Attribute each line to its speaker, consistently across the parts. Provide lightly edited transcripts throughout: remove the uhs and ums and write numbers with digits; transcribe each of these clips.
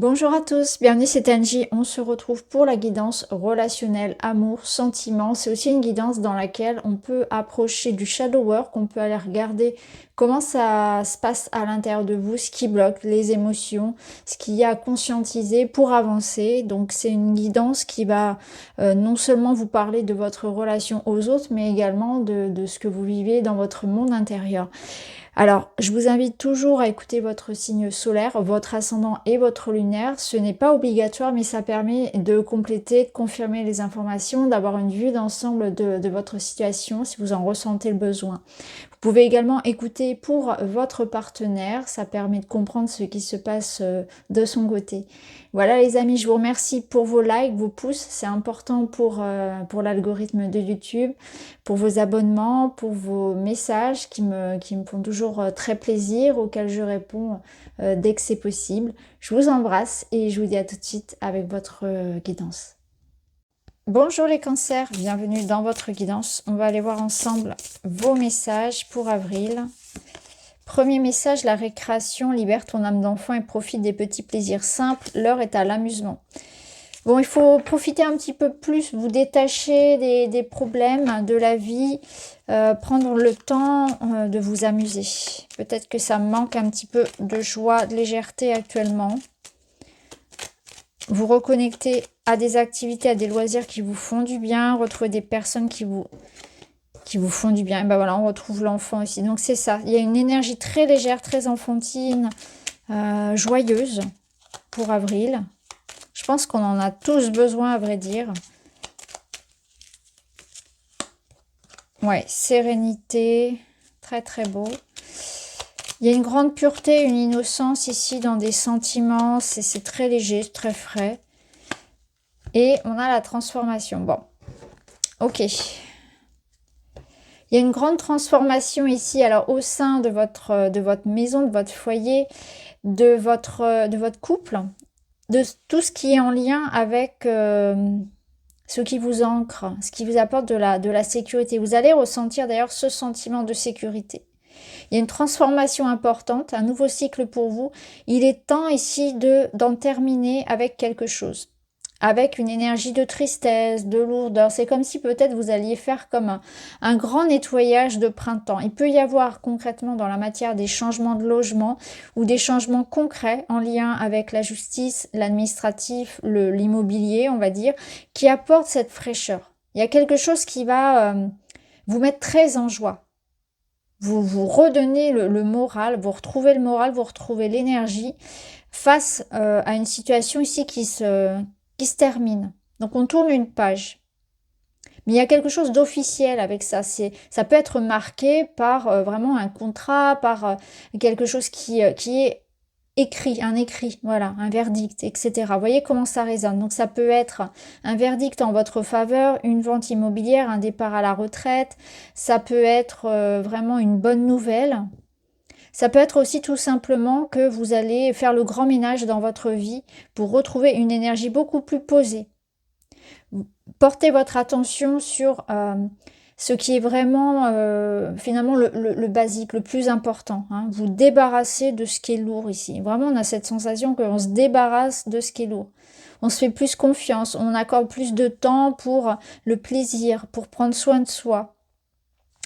Speaker 1: Bonjour à tous, bienvenue, c'est Angie. On se retrouve pour la guidance relationnelle, amour, sentiments. C'est aussi une guidance dans laquelle on peut approcher du shadow work, on peut aller regarder comment ça se passe à l'intérieur de vous, ce qui bloque, les émotions, ce qu'il y a à conscientiser pour avancer. Donc c'est une guidance qui va non seulement vous parler de votre relation aux autres, mais également de ce que vous vivez dans votre monde intérieur. Alors, je vous invite toujours à écouter votre signe solaire, votre ascendant et votre lunaire. Ce n'est pas obligatoire, mais ça permet de compléter, de confirmer les informations, d'avoir une vue d'ensemble de votre situation si vous en ressentez le besoin. Vous pouvez également écouter pour votre partenaire, ça permet de comprendre ce qui se passe de son côté. Voilà les amis, je vous remercie pour vos likes, vos pouces, c'est important pour l'algorithme de YouTube, pour vos abonnements, pour vos messages qui me font toujours très plaisir, auxquels je réponds dès que c'est possible. Je vous embrasse et je vous dis à tout de suite avec votre guidance. Bonjour les cancers, bienvenue dans votre guidance. On va aller voir ensemble vos messages pour avril. Premier message, la récréation libère ton âme d'enfant et profite des petits plaisirs simples. L'heure est à l'amusement. Bon, il faut profiter un petit peu plus, vous détacher des problèmes de la vie, prendre le temps de vous amuser. Peut-être que ça manque un petit peu de joie, de légèreté actuellement. Vous reconnecter à des activités, à des loisirs qui vous font du bien, retrouver des personnes qui vous font du bien. Et ben voilà, on retrouve l'enfant ici. Donc c'est ça, il y a une énergie très légère, très enfantine, joyeuse pour avril. Je pense qu'on en a tous besoin, à vrai dire. Ouais, sérénité, très très beau. Il y a une grande pureté, une innocence ici dans des sentiments. C'est très léger, très frais. Et on a la transformation. Bon, ok. Il y a une grande transformation ici, alors au sein de votre maison, de votre foyer, de votre couple, de tout ce qui est en lien avec ce qui vous ancre, ce qui vous apporte de la sécurité. Vous allez ressentir d'ailleurs ce sentiment de sécurité. Il y a une transformation importante, un nouveau cycle pour vous. Il est temps ici d'en terminer avec quelque chose, avec une énergie de tristesse, de lourdeur. C'est comme si peut-être vous alliez faire comme un grand nettoyage de printemps. Il peut y avoir concrètement dans la matière des changements de logement ou des changements concrets en lien avec la justice, l'administratif, l'immobilier, on va dire, qui apportent cette fraîcheur. Il y a quelque chose qui va vous mettre très en joie. Vous redonnez le moral, vous retrouvez le moral, vous retrouvez l'énergie face à une situation ici qui se termine. Donc on tourne une page. Mais il y a quelque chose d'officiel avec ça. Ça peut être marqué par vraiment un contrat, par quelque chose qui est écrit, un écrit, voilà, un verdict, etc. Vous voyez comment ça résonne. Donc ça peut être un verdict en votre faveur, une vente immobilière, un départ à la retraite. Ça peut être vraiment une bonne nouvelle. Ça peut être aussi tout simplement que vous allez faire le grand ménage dans votre vie pour retrouver une énergie beaucoup plus posée. Portez votre attention sur ce qui est vraiment finalement le basique, le plus important. Hein. Vous débarrassez de ce qui est lourd ici. Vraiment, on a cette sensation qu'on se débarrasse de ce qui est lourd. On se fait plus confiance, on accorde plus de temps pour le plaisir, pour prendre soin de soi.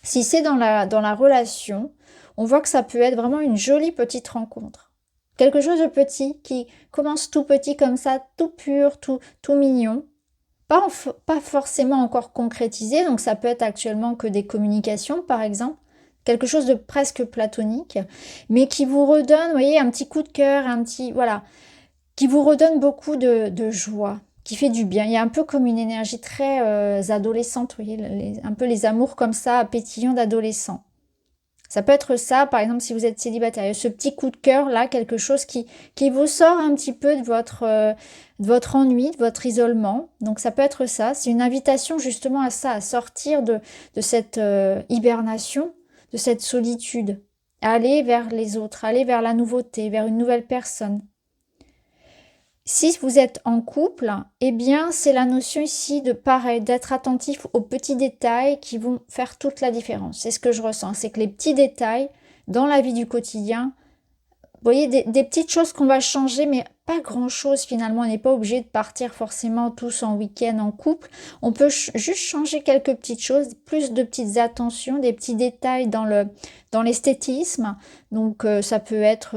Speaker 1: Si c'est dans la relation, on voit que ça peut être vraiment une jolie petite rencontre. Quelque chose de petit qui commence tout petit comme ça, tout pur, tout mignon. Pas forcément encore concrétisé, donc ça peut être actuellement que des communications par exemple, quelque chose de presque platonique, mais qui vous redonne, vous voyez, un petit coup de cœur, voilà, qui vous redonne beaucoup de joie, qui fait du bien. Il y a un peu comme une énergie très adolescente, vous voyez, un peu les amours comme ça, pétillants d'adolescents. Ça peut être ça, par exemple, si vous êtes célibataire, ce petit coup de cœur là, quelque chose qui vous sort un petit peu de votre ennui, de votre isolement. Donc ça peut être ça, c'est une invitation justement à ça, à sortir de cette hibernation, de cette solitude, à aller vers les autres, aller vers la nouveauté, vers une nouvelle personne. Si vous êtes en couple, eh bien c'est la notion ici de pareil, d'être attentif aux petits détails qui vont faire toute la différence. C'est ce que je ressens, c'est que les petits détails dans la vie du quotidien voyez, des petites choses qu'on va changer, mais pas grand-chose finalement. On n'est pas obligé de partir forcément tous en week-end en couple. On peut juste changer quelques petites choses, plus de petites attentions, des petits détails dans l'esthétisme. Donc ça peut être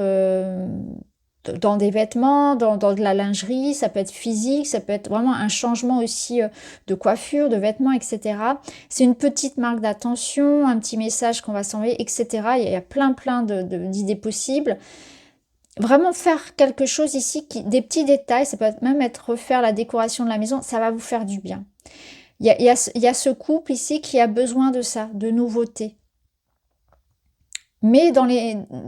Speaker 1: dans des vêtements, dans de la lingerie, ça peut être physique, ça peut être vraiment un changement aussi de coiffure, de vêtements, etc. C'est une petite marque d'attention, un petit message qu'on va s'envoyer, etc. Il y a plein d'idées possibles. Vraiment faire quelque chose ici, des petits détails, ça peut même être refaire la décoration de la maison, ça va vous faire du bien. Il y a ce couple ici qui a besoin de ça, de nouveautés. Mais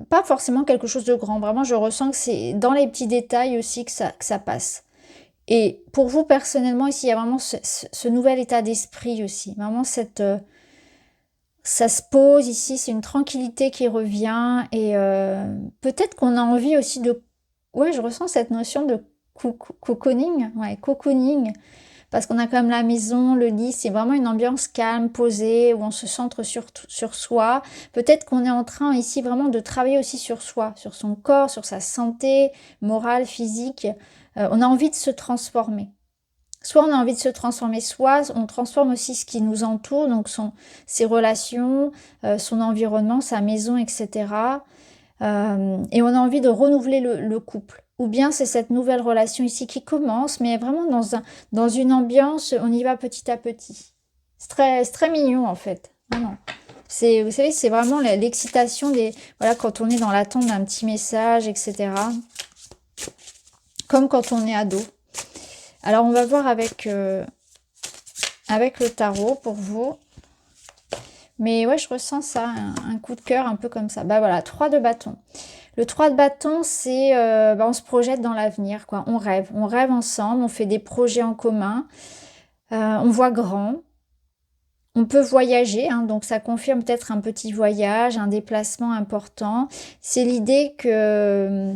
Speaker 1: pas forcément quelque chose de grand. Vraiment, je ressens que c'est dans les petits détails aussi que ça passe. Et pour vous, personnellement, ici, il y a vraiment ce nouvel état d'esprit aussi. Vraiment, ça se pose ici, c'est une tranquillité qui revient. Et peut-être qu'on a envie aussi de... Ouais, je ressens cette notion de cocooning. Ouais, cocooning. Parce qu'on a quand même la maison, le lit, c'est vraiment une ambiance calme, posée, où on se centre sur soi. Peut-être qu'on est en train ici vraiment de travailler aussi sur soi, sur son corps, sur sa santé morale, physique. On a envie de se transformer. Soit on a envie de se transformer, soit on transforme aussi ce qui nous entoure, donc ses relations, son environnement, sa maison, etc. Et on a envie de renouveler le couple. Ou bien c'est cette nouvelle relation ici qui commence, mais vraiment dans une ambiance, on y va petit à petit. C'est très mignon en fait. Vraiment. Vous savez, c'est vraiment l'excitation voilà, quand on est dans l'attente d'un petit message, etc. Comme quand on est ado. Alors on va voir avec le tarot pour vous. Mais ouais, je ressens ça, un coup de cœur un peu comme ça. Bah voilà, 3 de bâton. Le 3 de bâton, c'est on se projette dans l'avenir, quoi. On rêve ensemble, on fait des projets en commun, on voit grand, on peut voyager, hein, donc ça confirme peut-être un petit voyage, un déplacement important. C'est l'idée que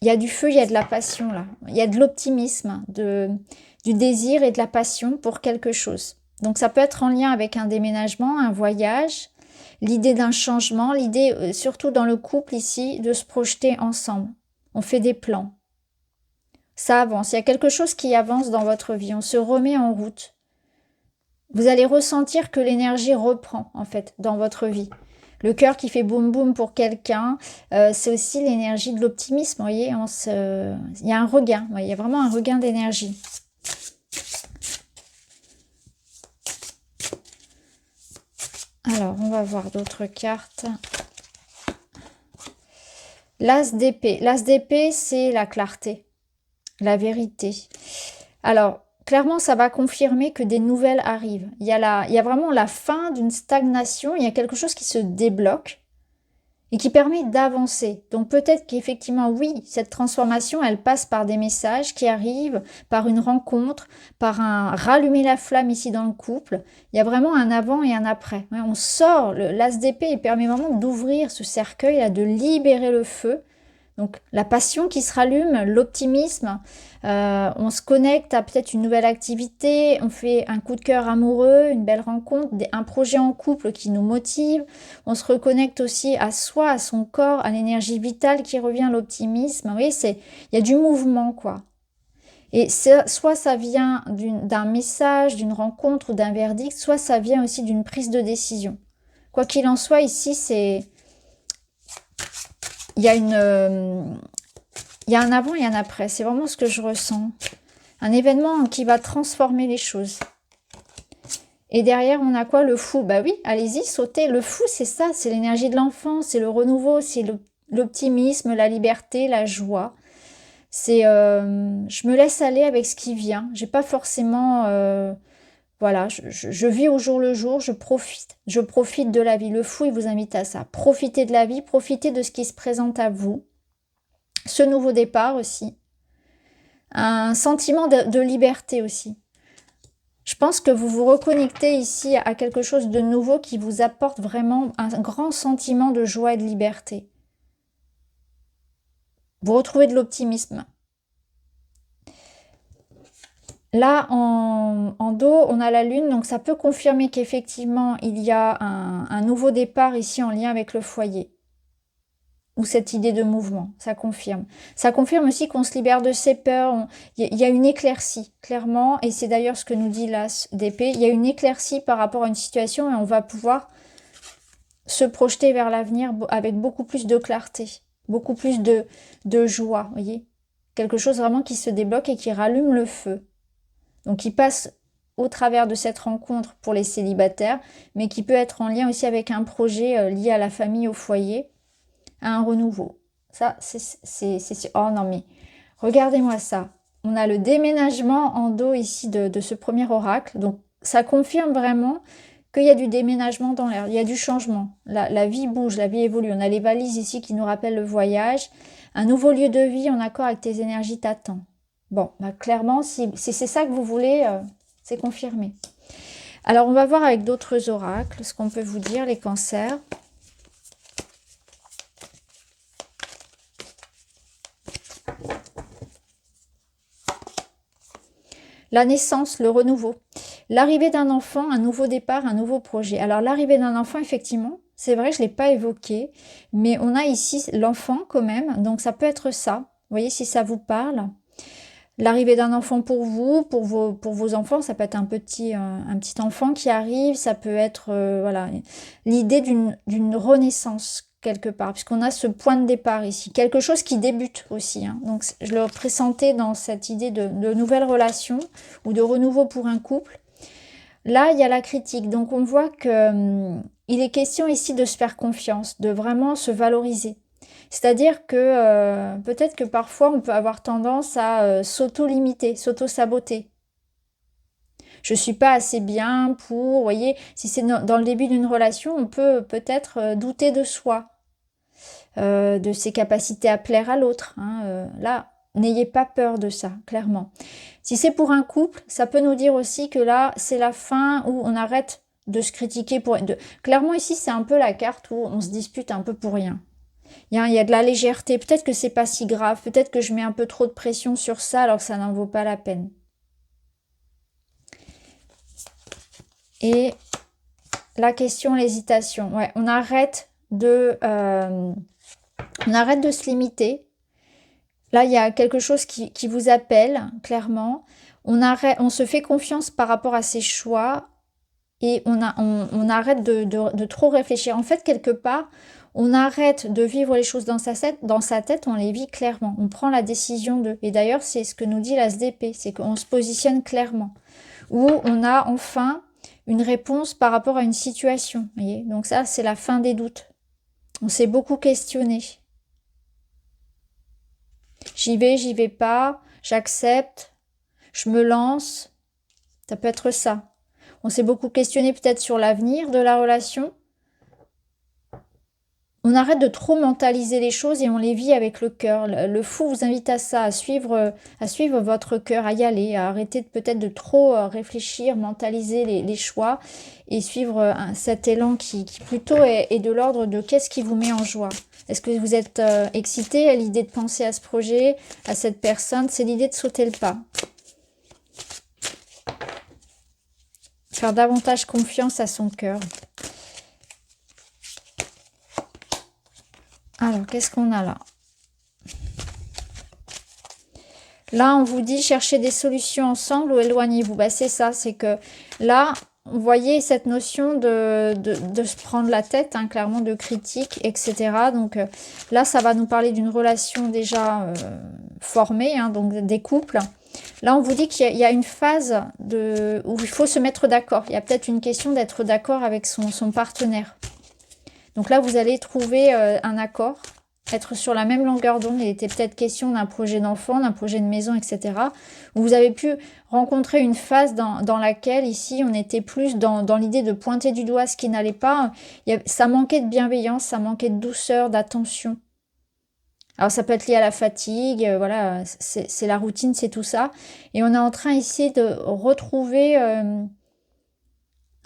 Speaker 1: il y a du feu, il y a de la passion là, il y a de l'optimisme, du désir et de la passion pour quelque chose. Donc ça peut être en lien avec un déménagement, un voyage, l'idée d'un changement, l'idée surtout dans le couple ici de se projeter ensemble. On fait des plans. Ça avance, il y a quelque chose qui avance dans votre vie, on se remet en route. Vous allez ressentir que l'énergie reprend en fait dans votre vie. Le cœur qui fait boum boum pour quelqu'un, c'est aussi l'énergie de l'optimisme, vous voyez, il y a un regain, il y a vraiment un regain d'énergie. Alors, on va voir d'autres cartes. L'As d'épée. L'As d'épée, c'est la clarté, la vérité. Alors, clairement, ça va confirmer que des nouvelles arrivent. Il y a vraiment la fin d'une stagnation, il y a quelque chose qui se débloque et qui permet d'avancer. Donc peut-être qu'effectivement, oui, cette transformation, elle passe par des messages qui arrivent, par une rencontre, par un rallumer la flamme ici dans le couple. Il y a vraiment un avant et un après. On sort, l'As d'épée, il permet vraiment d'ouvrir ce cercueil, là, de libérer le feu. Donc la passion qui se rallume, l'optimisme, on se connecte à peut-être une nouvelle activité, on fait un coup de cœur amoureux, une belle rencontre, un projet en couple qui nous motive, on se reconnecte aussi à soi, à son corps, à l'énergie vitale qui revient, l'optimisme. Vous voyez, il y a du mouvement quoi. Et soit ça vient d'un message, d'une rencontre ou d'un verdict, soit ça vient aussi d'une prise de décision. Quoi qu'il en soit, ici il y a un avant et un après. C'est vraiment ce que je ressens. Un événement qui va transformer les choses. Et derrière, on a quoi? Le fou. Bah oui, allez-y, sautez. Le fou, c'est ça. C'est l'énergie de l'enfant. C'est le renouveau. C'est l'optimisme, la liberté, la joie. C'est je me laisse aller avec ce qui vient. J'ai pas forcément... voilà, je vis au jour le jour, je profite de la vie. Le fou, il vous invite à ça. Profitez de la vie, profitez de ce qui se présente à vous. Ce nouveau départ aussi. Un sentiment de liberté aussi. Je pense que vous vous reconnectez ici à quelque chose de nouveau qui vous apporte vraiment un grand sentiment de joie et de liberté. Vous retrouvez de l'optimisme. Là, en dos, on a la lune, donc ça peut confirmer qu'effectivement, il y a un nouveau départ ici en lien avec le foyer. ou cette idée de mouvement, ça confirme. Ça confirme aussi qu'on se libère de ses peurs. Il y a une éclaircie, clairement, et c'est d'ailleurs ce que nous dit l'As d'épée. Il y a une éclaircie par rapport à une situation et on va pouvoir se projeter vers l'avenir avec beaucoup plus de clarté, beaucoup plus de joie, vous voyez. Quelque chose vraiment qui se débloque et qui rallume le feu. Donc qui passe au travers de cette rencontre pour les célibataires, mais qui peut être en lien aussi avec un projet lié à la famille, au foyer, à un renouveau. Ça, c'est... Oh non mais, regardez-moi ça. On a le déménagement en dos ici de ce premier oracle. Donc ça confirme vraiment qu'il y a du déménagement dans l'air, il y a du changement. La vie bouge, la vie évolue. On a les valises ici qui nous rappellent le voyage. Un nouveau lieu de vie en accord avec tes énergies t'attend. Bon, bah clairement, si c'est ça que vous voulez, c'est confirmé. Alors, on va voir avec d'autres oracles ce qu'on peut vous dire, les cancers. La naissance, le renouveau. L'arrivée d'un enfant, un nouveau départ, un nouveau projet. Alors, l'arrivée d'un enfant, effectivement, c'est vrai, je ne l'ai pas évoqué, mais on a ici l'enfant quand même, donc ça peut être ça. Vous voyez, si ça vous parle. L'arrivée d'un enfant pour vous, pour vos enfants, ça peut être un petit enfant qui arrive, ça peut être voilà, l'idée d'une renaissance quelque part, puisqu'on a ce point de départ ici, quelque chose qui débute aussi. Hein. Donc je le pressentais dans cette idée de nouvelle relation ou de renouveau pour un couple. Là, il y a la critique, donc on voit que il est question ici de se faire confiance, de vraiment se valoriser. C'est-à-dire que peut-être que parfois on peut avoir tendance à s'auto-limiter, s'auto-saboter. Je suis pas assez bien pour, vous voyez, si c'est dans le début d'une relation, on peut peut-être douter de soi, de ses capacités à plaire à l'autre. Hein, là, n'ayez pas peur de ça, clairement. Si c'est pour un couple, ça peut nous dire aussi que là, c'est la fin où on arrête de se critiquer pour... Clairement, ici, c'est un peu la carte où on se dispute un peu pour rien. Il y a de la légèreté. Peut-être que c'est pas si grave. Peut-être que je mets un peu trop de pression sur ça alors que ça n'en vaut pas la peine. Et la question, l'hésitation. Ouais, on arrête de se limiter. Là, il y a quelque chose qui vous appelle, clairement. On se fait confiance par rapport à ses choix et on arrête de trop réfléchir. En fait, quelque part, on arrête de vivre les choses dans sa tête, on les vit clairement. On prend la décision de... Et d'ailleurs, c'est ce que nous dit l'As d'épée, c'est qu'on se positionne clairement. Où on a enfin une réponse par rapport à une situation. Voyez, donc ça, c'est la fin des doutes. On s'est beaucoup questionné. J'y vais pas, j'accepte, je me lance. Ça peut être ça. On s'est beaucoup questionné peut-être sur l'avenir de la relation. On arrête de trop mentaliser les choses et on les vit avec le cœur. Le fou vous invite à ça, à suivre votre cœur, à y aller, à arrêter peut-être de trop réfléchir, mentaliser les choix et suivre cet élan qui plutôt est de l'ordre de qu'est-ce qui vous met en joie. Est-ce que vous êtes excité à l'idée de penser à ce projet, à cette personne? C'est l'idée de sauter le pas. Faire davantage confiance à son cœur. Alors, qu'est-ce qu'on a là? Là, on vous dit chercher des solutions ensemble ou éloignez-vous. Bah, c'est ça, c'est que là, vous voyez cette notion de se prendre la tête, hein, clairement de critique, etc. Donc là, ça va nous parler d'une relation déjà formée, hein, donc des couples. Là, on vous dit qu'il y a une phase où il faut se mettre d'accord. Il y a peut-être une question d'être d'accord avec son partenaire. Donc là, vous allez trouver un accord, être sur la même longueur d'onde. Il était peut-être question d'un projet d'enfant, d'un projet de maison, etc. Où vous avez pu rencontrer une phase dans laquelle, ici, on était plus dans l'idée de pointer du doigt ce qui n'allait pas. Ça manquait de bienveillance, ça manquait de douceur, d'attention. Alors ça peut être lié à la fatigue, voilà, c'est la routine, c'est tout ça. Et on est en train ici de retrouver...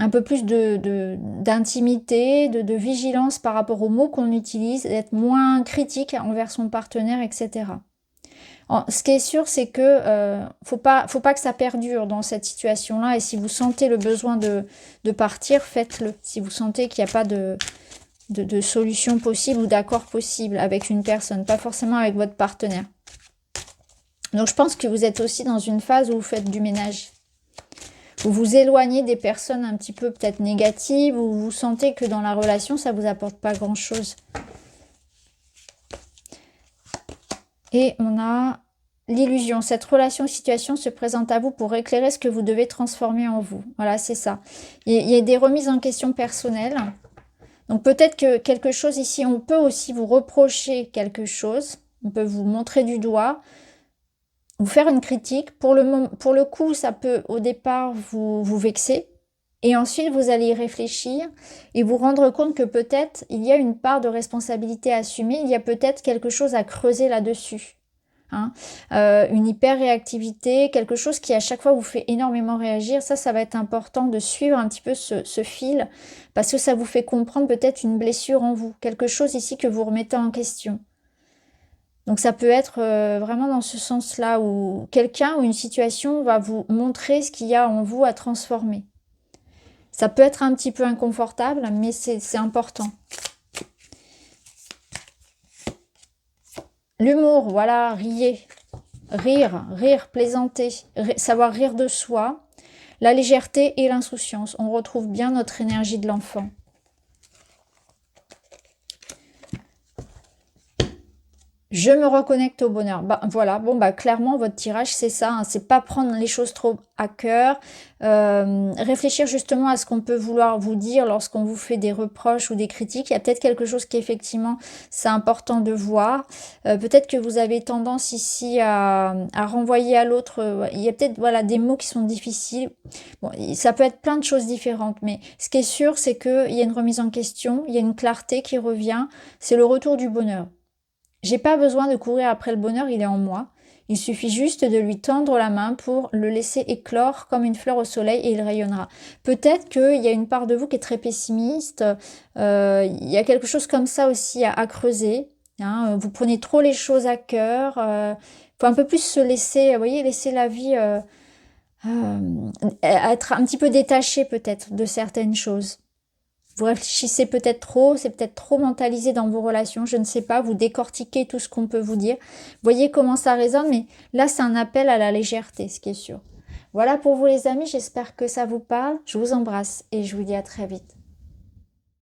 Speaker 1: un peu plus d'intimité, de vigilance par rapport aux mots qu'on utilise, d'être moins critique envers son partenaire, etc. Ce qui est sûr, c'est que faut pas que ça perdure dans cette situation-là. Et si vous sentez le besoin de partir, faites-le. Si vous sentez qu'il n'y a pas de solutions possibles ou d'accords possibles avec une personne, pas forcément avec votre partenaire. Donc je pense que vous êtes aussi dans une phase où vous faites du ménage. Vous vous éloignez des personnes un petit peu peut-être négatives, ou vous sentez que dans la relation, ça ne vous apporte pas grand-chose. Et on a l'illusion. Cette relation ou situation se présente à vous pour éclairer ce que vous devez transformer en vous. Voilà, c'est ça. Il y a des remises en question personnelles. Donc peut-être que quelque chose ici, on peut aussi vous reprocher quelque chose. On peut vous montrer du doigt, vous faire une critique. Pour le coup, ça peut au départ vous vexer. Et ensuite, vous allez y réfléchir et vous rendre compte que peut-être il y a une part de responsabilité à assumer. Il y a peut-être quelque chose à creuser là-dessus. Hein. Une hyper-réactivité, quelque chose qui à chaque fois vous fait énormément réagir. Ça va être important de suivre un petit peu ce fil parce que ça vous fait comprendre peut-être une blessure en vous. Quelque chose ici que vous remettez en question. Donc ça peut être vraiment dans ce sens-là où quelqu'un ou une situation va vous montrer ce qu'il y a en vous à transformer. Ça peut être un petit peu inconfortable, mais c'est important. L'humour, voilà, riez. Rire, plaisanter, savoir rire de soi. La légèreté et l'insouciance. On retrouve bien notre énergie de l'enfant. Je me reconnecte au bonheur. Bah, voilà, bon, bah, clairement, votre tirage, c'est ça. Hein, c'est pas prendre les choses trop à cœur. Réfléchir justement à ce qu'on peut vouloir vous dire lorsqu'on vous fait des reproches ou des critiques. Il y a peut-être quelque chose qui, effectivement, c'est important de voir. Peut-être que vous avez tendance ici à renvoyer à l'autre. Il y a peut-être voilà, des mots qui sont difficiles. Bon, ça peut être plein de choses différentes. Mais ce qui est sûr, c'est qu'il y a une remise en question. Il y a une clarté qui revient. C'est le retour du bonheur. J'ai pas besoin de courir après le bonheur, il est en moi. Il suffit juste de lui tendre la main pour le laisser éclore comme une fleur au soleil et il rayonnera. Peut-être qu'il y a une part de vous qui est très pessimiste. Il y a quelque chose comme ça aussi à creuser. Hein. Vous prenez trop les choses à cœur. Faut un peu plus se laisser, vous voyez, laisser la vie être un petit peu détaché peut-être de certaines choses. Vous réfléchissez peut-être trop, c'est peut-être trop mentalisé dans vos relations, je ne sais pas, vous décortiquez tout ce qu'on peut vous dire. Voyez comment ça résonne, mais là c'est un appel à la légèreté, ce qui est sûr. Voilà pour vous les amis, j'espère que ça vous parle. Je vous embrasse et je vous dis à très vite.